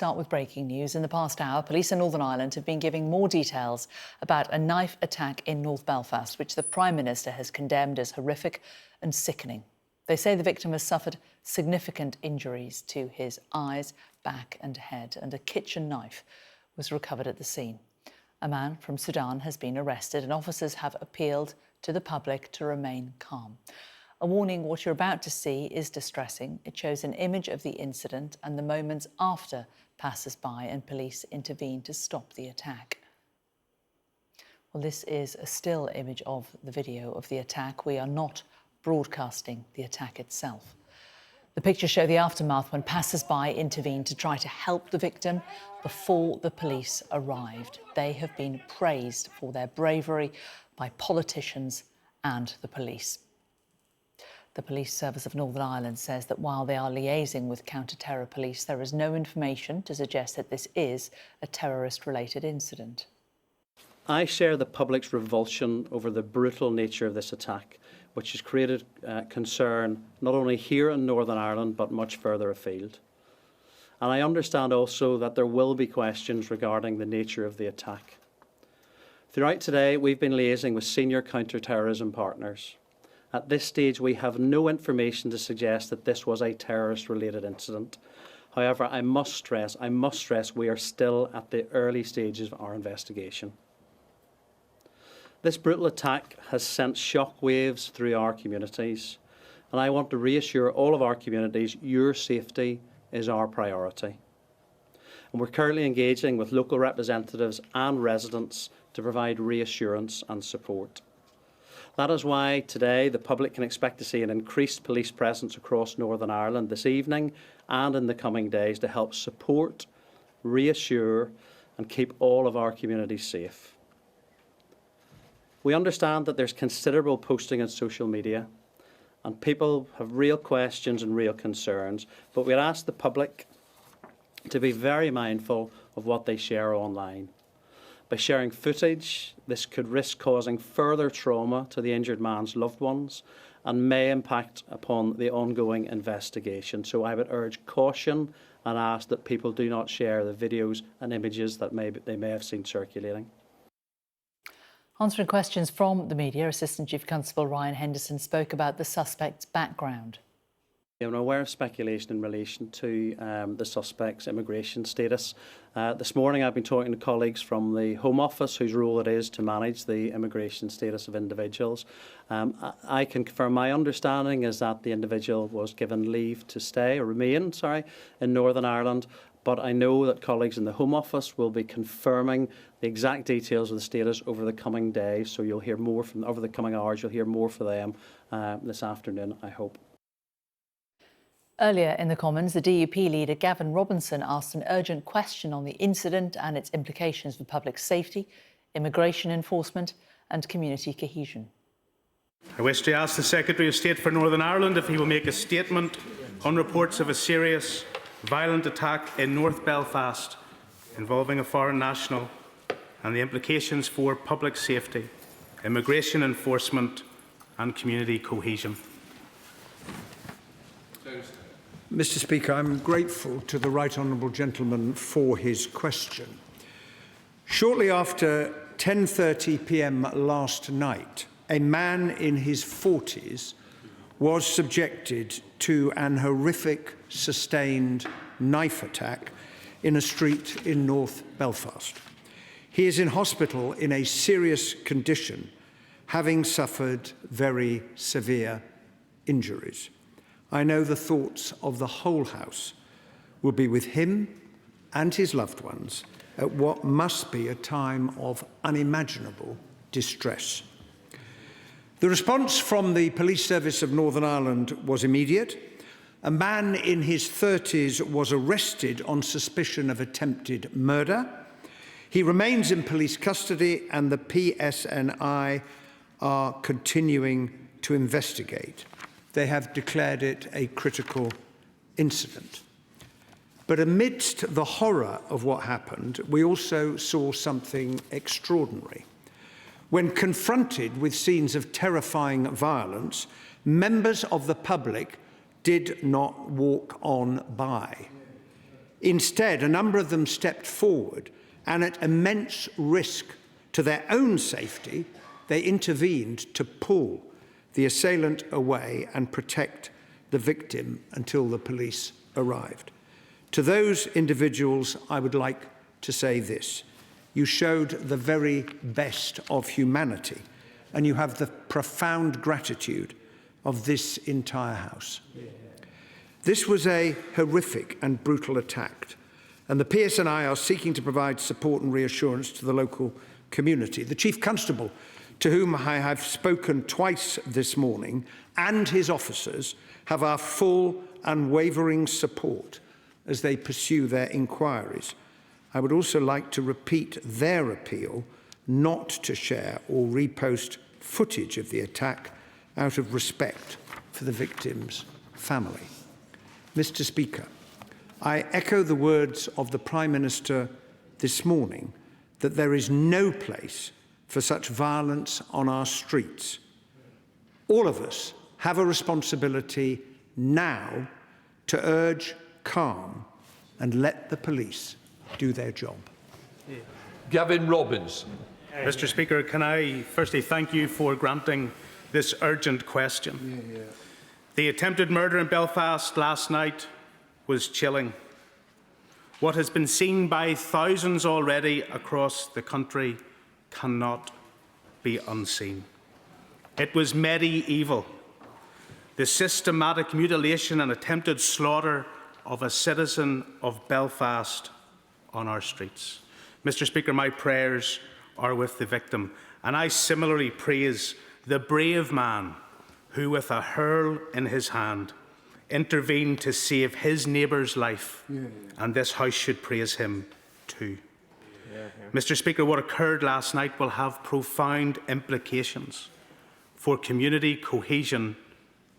Start with breaking news. In the past hour, police in Northern Ireland have been giving more details about a knife attack in North Belfast, which the Prime Minister has condemned as horrific and sickening. They say the victim has suffered significant injuries to his eyes, back and head, and a kitchen knife was recovered at the scene. A man from Sudan has been arrested, and officers have appealed to the public to remain calm. A warning: what you're about to see is distressing. It shows an image of the incident and the moments after passers-by and police intervened to stop the attack. Well, this is a still image of the video of the attack. We are not broadcasting the attack itself. The pictures show the aftermath when passers-by intervened to try to help the victim before the police arrived. They have been praised for their bravery by politicians and the police. The Police Service of Northern Ireland says that while they are liaising with counter-terror police, there is no information to suggest that this is a terrorist-related incident. I share the public's revulsion over the brutal nature of this attack, which has created concern not only here in Northern Ireland but much further afield. And I understand also that there will be questions regarding the nature of the attack. Throughout today, we've been liaising with senior counter-terrorism partners. At this stage, we have no information to suggest that this was a terrorist-related incident. However, I must stress we are still at the early stages of our investigation. This brutal attack has sent shockwaves through our communities, and I want to reassure all of our communities your safety is our priority. And we're currently engaging with local representatives and residents to provide reassurance and support. That is why today the public can expect to see an increased police presence across Northern Ireland this evening and in the coming days to help support, reassure and keep all of our communities safe. We understand that there's considerable posting on social media and people have real questions and real concerns, but we'd ask the public to be very mindful of what they share online. By sharing footage, this could risk causing further trauma to the injured man's loved ones and may impact upon the ongoing investigation. So I would urge caution and ask that people do not share the videos and images that they may have seen circulating. Answering questions from the media, Assistant Chief Constable Ryan Henderson spoke about the suspect's background. I'm aware of speculation in relation to the suspect's immigration status. This morning I've been talking to colleagues from the Home Office whose role it is to manage the immigration status of individuals. I can confirm my understanding is that the individual was given leave to stay, or remain, in Northern Ireland, but I know that colleagues in the Home Office will be confirming the exact details of the status over the coming days, so you'll hear more from over the coming hours. You'll hear more from them this afternoon, I hope. Earlier in the Commons, the DUP leader Gavin Robinson asked an urgent question on the incident and its implications for public safety, immigration enforcement and community cohesion. I wish to ask the Secretary of State for Northern Ireland if he will make a statement on reports of a serious, violent attack in North Belfast involving a foreign national and the implications for public safety, immigration enforcement and community cohesion. Mr. Speaker, I'm grateful to the Right Honourable Gentleman for his question. Shortly after 10:30 p.m. last night, a man in his 40s was subjected to an horrific, sustained knife attack in a street in North Belfast. He is in hospital in a serious condition, having suffered very severe injuries. I know the thoughts of the whole House will be with him and his loved ones at what must be a time of unimaginable distress. The response from the Police Service of Northern Ireland was immediate. A man in his 30s was arrested on suspicion of attempted murder. He remains in police custody and the PSNI are continuing to investigate. They have declared it a critical incident. But amidst the horror of what happened, we also saw something extraordinary. When confronted with scenes of terrifying violence, members of the public did not walk on by. Instead, a number of them stepped forward and at immense risk to their own safety, they intervened to pull the assailant away and protect the victim until the police arrived. To those individuals, I would like to say this. You showed the very best of humanity, and you have the profound gratitude of this entire House. This was a horrific and brutal attack, and the PSNI are seeking to provide support and reassurance to the local community. The Chief Constable, to whom I have spoken twice this morning, and his officers have our full, unwavering support as they pursue their inquiries. I would also like to repeat their appeal not to share or repost footage of the attack out of respect for the victim's family. Mr. Speaker, I echo the words of the Prime Minister this morning that there is no place for such violence on our streets. All of us have a responsibility now to urge calm and let the police do their job. Gavin Robbins. Mr. Speaker, can I firstly thank you for granting this urgent question. The attempted murder in Belfast last night was chilling. What has been seen by thousands already across the country cannot be unseen. It was medieval. The systematic mutilation and attempted slaughter of a citizen of Belfast on our streets. Mr. Speaker, my prayers are with the victim, and I similarly praise the brave man who, with a hurl in his hand, intervened to save his neighbour's life, and this House should praise him too. Mr. Speaker, what occurred last night will have profound implications for community cohesion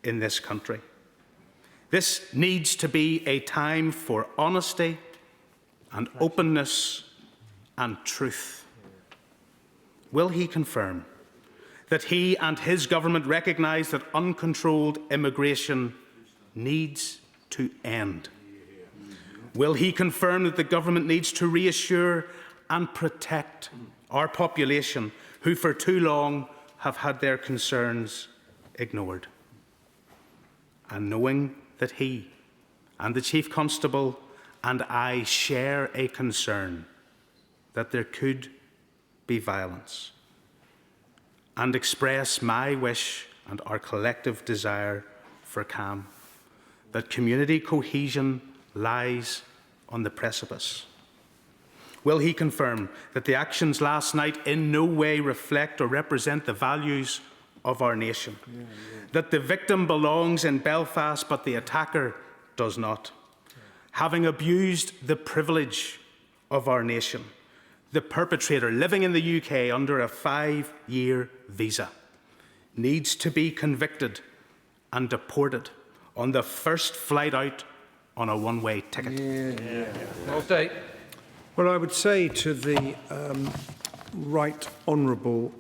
in this country. This needs to be a time for honesty and openness and truth. Will he confirm that he and his government recognise that uncontrolled immigration needs to end? Will he confirm that the government needs to reassure and protect our population who for too long have had their concerns ignored? And knowing that he and the Chief Constable and I share a concern that there could be violence, and express my wish and our collective desire for calm, that community cohesion lies on the precipice. Will he confirm that the actions last night in no way reflect or represent the values of our nation? That the victim belongs in Belfast, but the attacker does not? Having abused the privilege of our nation, the perpetrator living in the UK under a 5-year visa needs to be convicted and deported on the first flight out on a one-way ticket. Well, I would say to the right honourable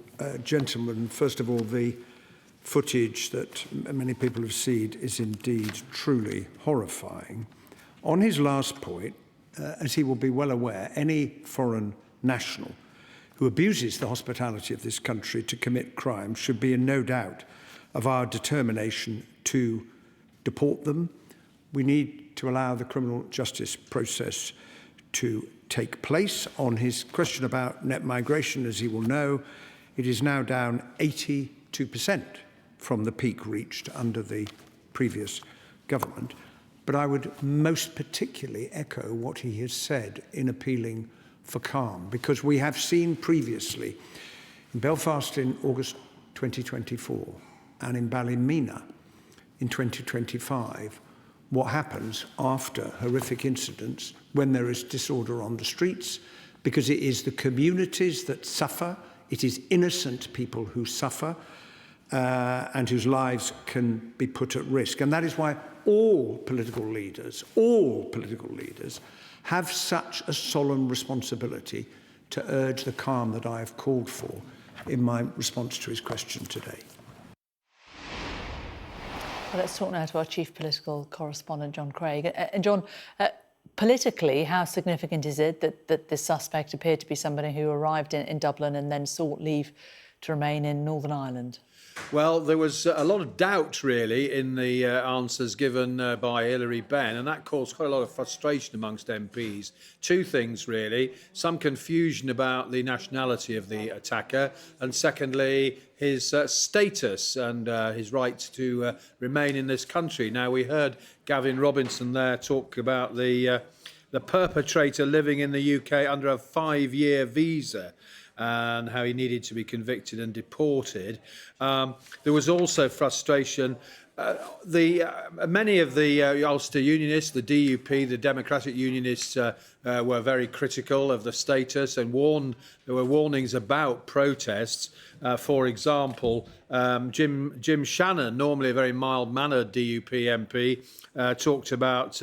gentleman, first of all, the footage that many people have seen is indeed truly horrifying. On his last point, as he will be well aware, any foreign national who abuses the hospitality of this country to commit crime should be in no doubt of our determination to deport them. We need to allow the criminal justice process to take place. On his question about net migration, as he will know, it is now down 82% from the peak reached under the previous government. But I would most particularly echo what he has said in appealing for calm, because we have seen previously in Belfast in August 2024 and in Ballymena in 2025 what happens after horrific incidents when there is disorder on the streets, because it is the communities that suffer, it is innocent people who suffer and whose lives can be put at risk. And that is why all political leaders have such a solemn responsibility to urge the calm that I have called for in my response to his question today. Well, let's talk now to our chief political correspondent, John Craig. And John, Politically, how significant is it that this suspect appeared to be somebody who arrived in Dublin and then sought leave to remain in Northern Ireland? Well, there was a lot of doubt, really, in the answers given by Hilary Benn, and that caused quite a lot of frustration amongst MPs. Two things, really. Some confusion about the nationality of the attacker, and secondly, his status and his right to remain in this country. Now, we heard Gavin Robinson there talk about the perpetrator living in the UK under a 5-year visa, and how he needed to be convicted and deported. There was also frustration. Many of the Ulster Unionists, the DUP, the Democratic Unionists, were very critical of the status and there were warnings about protests. For example, Jim Shannon, normally a very mild-mannered DUP MP, talked about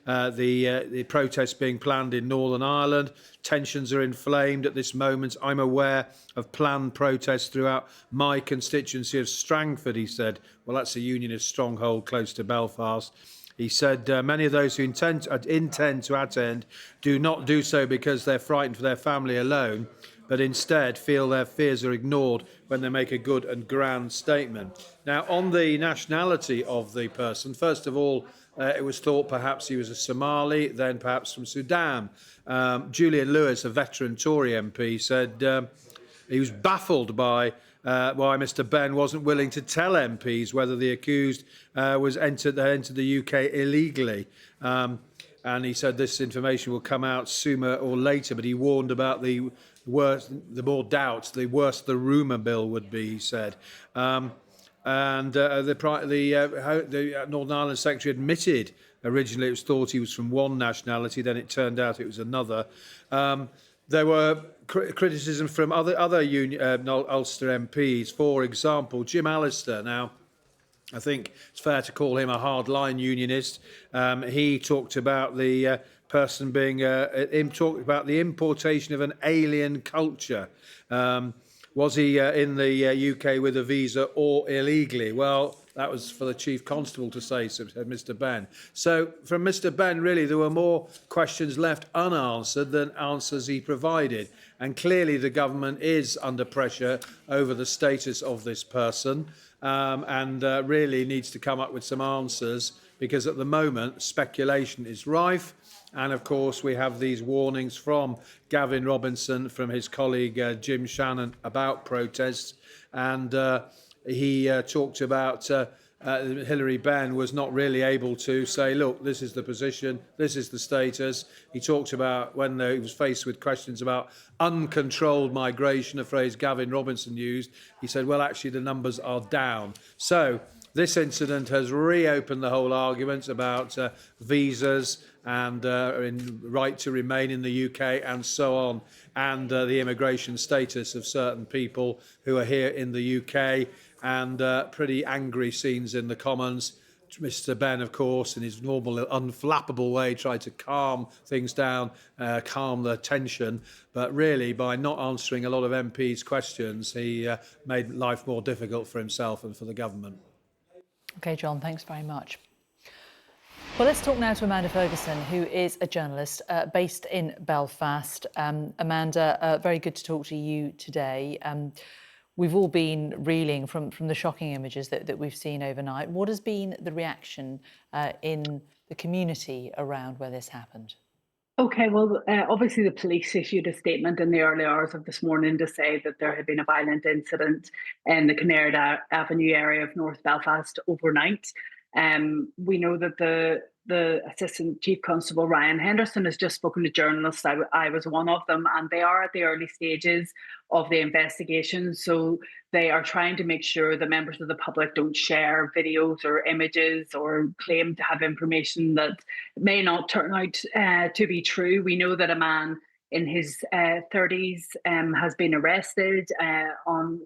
the protests being planned in Northern Ireland. Tensions are inflamed at this moment. I'm aware of planned protests throughout my constituency of Strangford, he said. Well, that's a unionist stronghold close to Belfast. He said many of those who intend to attend do not do so because they're frightened for their family alone, but instead feel their fears are ignored when they make a good and grand statement. Now, on the nationality of the person, first of all, it was thought perhaps he was a Somali, then perhaps from Sudan. Julian Lewis, a veteran Tory MP, said he was baffled by why Mr Benn wasn't willing to tell MPs whether the accused was entered the UK illegally. And he said this information will come out sooner or later, but he warned about the more doubts, the worse the rumour mill would be, he said. The Northern Ireland Secretary admitted originally it was thought he was from one nationality, then it turned out it was another. There were criticism from other Ulster MPs. For example, Jim Allister. Now, I think it's fair to call him a hardline unionist. He talked about the person being talked about the importation of an alien culture. Was he in the UK with a visa or illegally? Well, that was for the Chief Constable to say, said Mr Benn. So from Mr Benn, really, there were more questions left unanswered than answers he provided. And clearly the government is under pressure over the status of this person and really needs to come up with some answers, because at the moment speculation is rife. And of course, we have these warnings from Gavin Robinson, from his colleague Jim Shannon, about protests. And he talked about Hilary Benn was not really able to say, look, this is the position, this is the status. He talked about when he was faced with questions about uncontrolled migration, a phrase Gavin Robinson used. He said, well, actually, the numbers are down. So this incident has reopened the whole argument about visas and right to remain in the UK and so on, and the immigration status of certain people who are here in the UK, and pretty angry scenes in the Commons. Mr Benn, of course, in his normal unflappable way, tried to calm things down, calm the tension, but really by not answering a lot of MPs' questions, he made life more difficult for himself and for the government. OK, John, thanks very much. Well, let's talk now to Amanda Ferguson, who is a journalist based in Belfast. Amanda, very good to talk to you today. We've all been reeling from the shocking images that we've seen overnight. What has been the reaction in the community around where this happened? OK, well, obviously the police issued a statement in the early hours of this morning to say that there had been a violent incident in the Kinnaird Avenue area of North Belfast overnight. We know that the Assistant Chief Constable Ryan Henderson has just spoken to journalists. I was one of them, and they are at the early stages of the investigation. So they are trying to make sure that members of the public don't share videos or images or claim to have information that may not turn out to be true. We know that a man in his 30s has been arrested on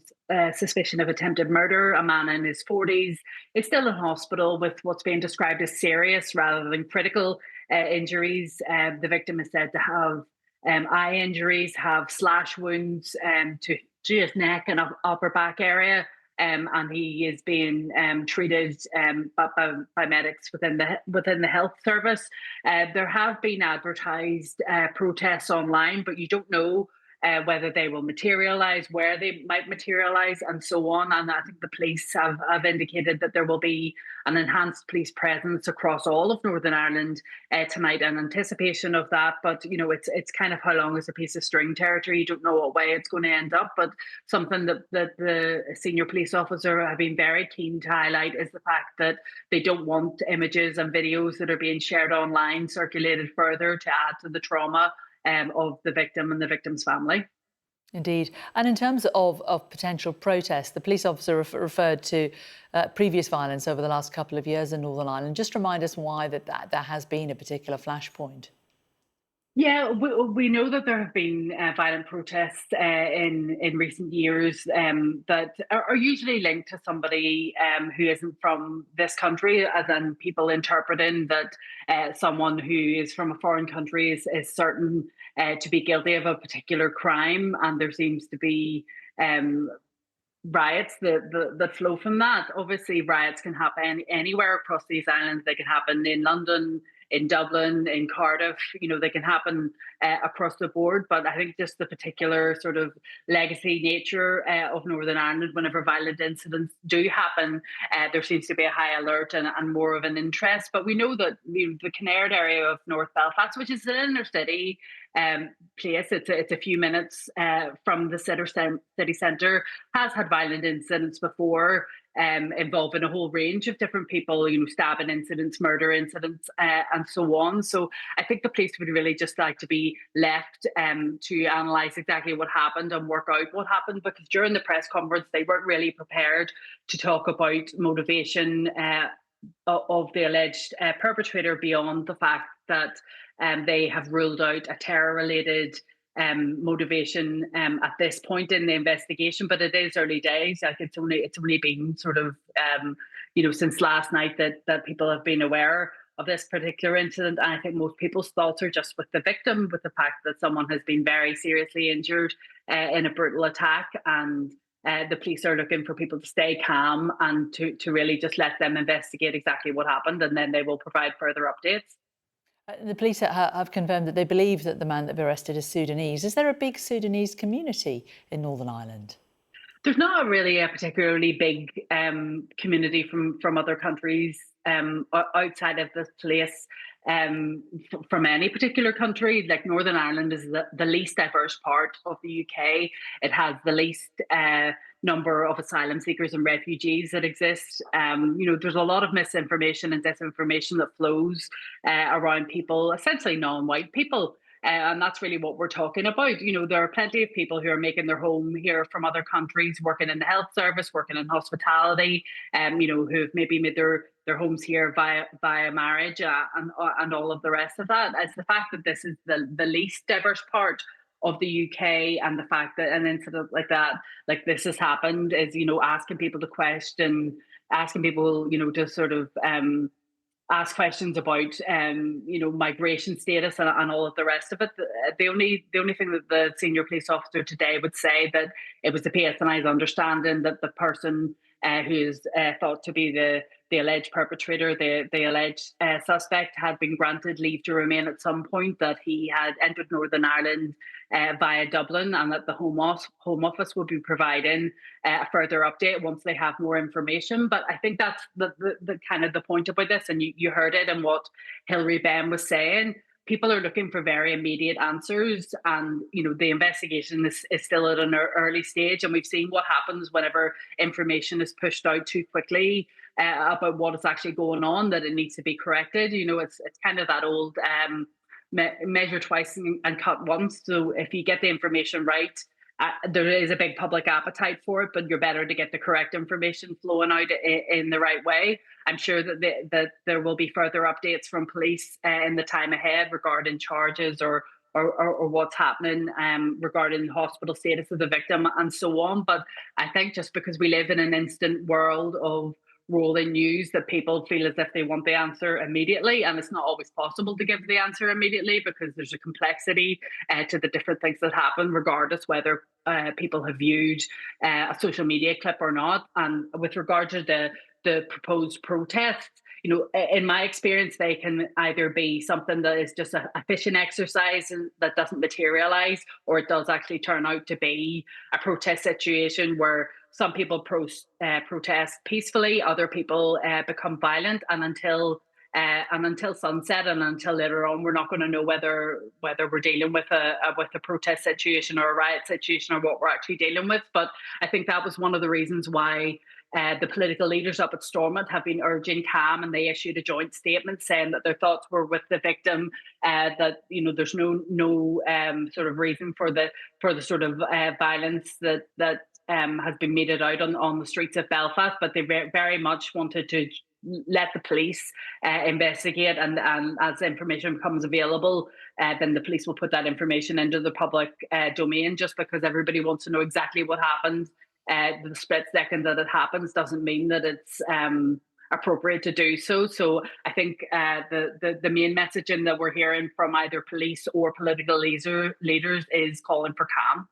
suspicion of attempted murder. A man in his 40s is still in hospital with what's being described as serious rather than critical injuries. The victim is said to have eye injuries, have slash wounds to his neck and upper back area. and he is being treated by medics within the health service. There have been advertised protests online, but you don't know whether they will materialise, where they might materialise, and so on. And I think the police have indicated that there will be an enhanced police presence across all of Northern Ireland tonight in anticipation of that. But, you know, it's kind of how long is a piece of string territory. You don't know what way it's going to end up. But something that the senior police officer have been very keen to highlight is the fact that they don't want images and videos that are being shared online circulated further to add to the trauma of the victim and the victim's family. Indeed. And in terms of potential protests, the police officer referred to previous violence over the last couple of years in Northern Ireland. Just remind us why that has been a particular flashpoint. Yeah, we know that there have been violent protests in recent years that are usually linked to somebody who isn't from this country, as in people interpreting that someone who is from a foreign country is certain to be guilty of a particular crime, and there seems to be riots that flow from that. Obviously, riots can happen anywhere across these islands. They can happen in London, in Dublin, in Cardiff. You know, they can happen across the board. But I think just the particular sort of legacy nature of Northern Ireland, whenever violent incidents do happen, there seems to be a high alert and more of an interest. But we know that the Kinnaird area of North Belfast, which is an inner city place, it's a few minutes from the city centre, has had violent incidents before. Involving a whole range of different people, you know, stabbing incidents, murder incidents, and so on. So I think the police would really just like to be left to analyse exactly what happened and work out what happened, because during the press conference, they weren't really prepared to talk about motivation of the alleged perpetrator beyond the fact that they have ruled out a terror-related motivation at this point in the investigation, but it is early days. Like it's only been sort of you know, since last night that people have been aware of this particular incident. And I think most people's thoughts are just with the victim, with the fact that someone has been very seriously injured in a brutal attack, and the police are looking for people to stay calm and to really just let them investigate exactly what happened, and then they will provide further updates. The police have confirmed that they believe that the man that they've arrested is Sudanese. Is there a big Sudanese community in Northern Ireland? There's not really a particularly big community from other countries outside of this place from any particular country. Like Northern Ireland is the least diverse part of the UK. It has the least number of asylum seekers and refugees that exist. You know, there's a lot of misinformation and disinformation that flows around people, essentially non-white people. And that's really what we're talking about. You know, there are plenty of people who are making their home here from other countries, working in the health service, working in hospitality, you know, who've maybe made their homes here via marriage and all of the rest of that. It's the fact that this is the least diverse part of the UK, and the fact that an incident like that, like this has happened, is, you know, asking people to question, asking people, you know, to sort of ask questions about, you know, migration status and all of the rest of it. The only thing that the senior police officer today would say, that it was the PSNI's understanding that the person who is thought to be the alleged perpetrator, the alleged suspect, had been granted leave to remain at some point, that he had entered Northern Ireland via Dublin, and that the Home Office will be providing a further update once they have more information. But I think that's the kind of the point about this, and you heard it in what Hilary Benn was saying. People are looking for very immediate answers, and you know, the investigation is still at an early stage, and we've seen what happens whenever information is pushed out too quickly about what is actually going on, that it needs to be corrected. You know, it's kind of that old measure twice and cut once. So if you get the information right, there is a big public appetite for it, but you're better to get the correct information flowing out in the right way. I'm sure that there will be further updates from police in the time ahead regarding charges or what's happening regarding hospital status of the victim and so on. But I think just because we live in an instant world of rolling news that people feel as if they want the answer immediately, and it's not always possible to give the answer immediately because there's a complexity to the different things that happen, regardless whether people have viewed a social media clip or not. And with regard to the proposed protests, you know, in my experience, they can either be something that is just a fishing exercise and that doesn't materialize, or it does actually turn out to be a protest situation where some people protest peacefully, other people become violent, and until sunset and until later on, we're not going to know whether we're dealing with a protest situation or a riot situation or what we're actually dealing with. But I think that was one of the reasons why the political leaders up at Stormont have been urging calm, and they issued a joint statement saying that their thoughts were with the victim. That, you know, there's no sort of reason for the sort of violence that has been meted out on the streets of Belfast, but they very much wanted to let the police investigate, and as information becomes available, then the police will put that information into the public domain. Just because everybody wants to know exactly what happened, the split second that it happens doesn't mean that it's appropriate to do so. So I think the main messaging that we're hearing from either police or political leaders is calling for calm.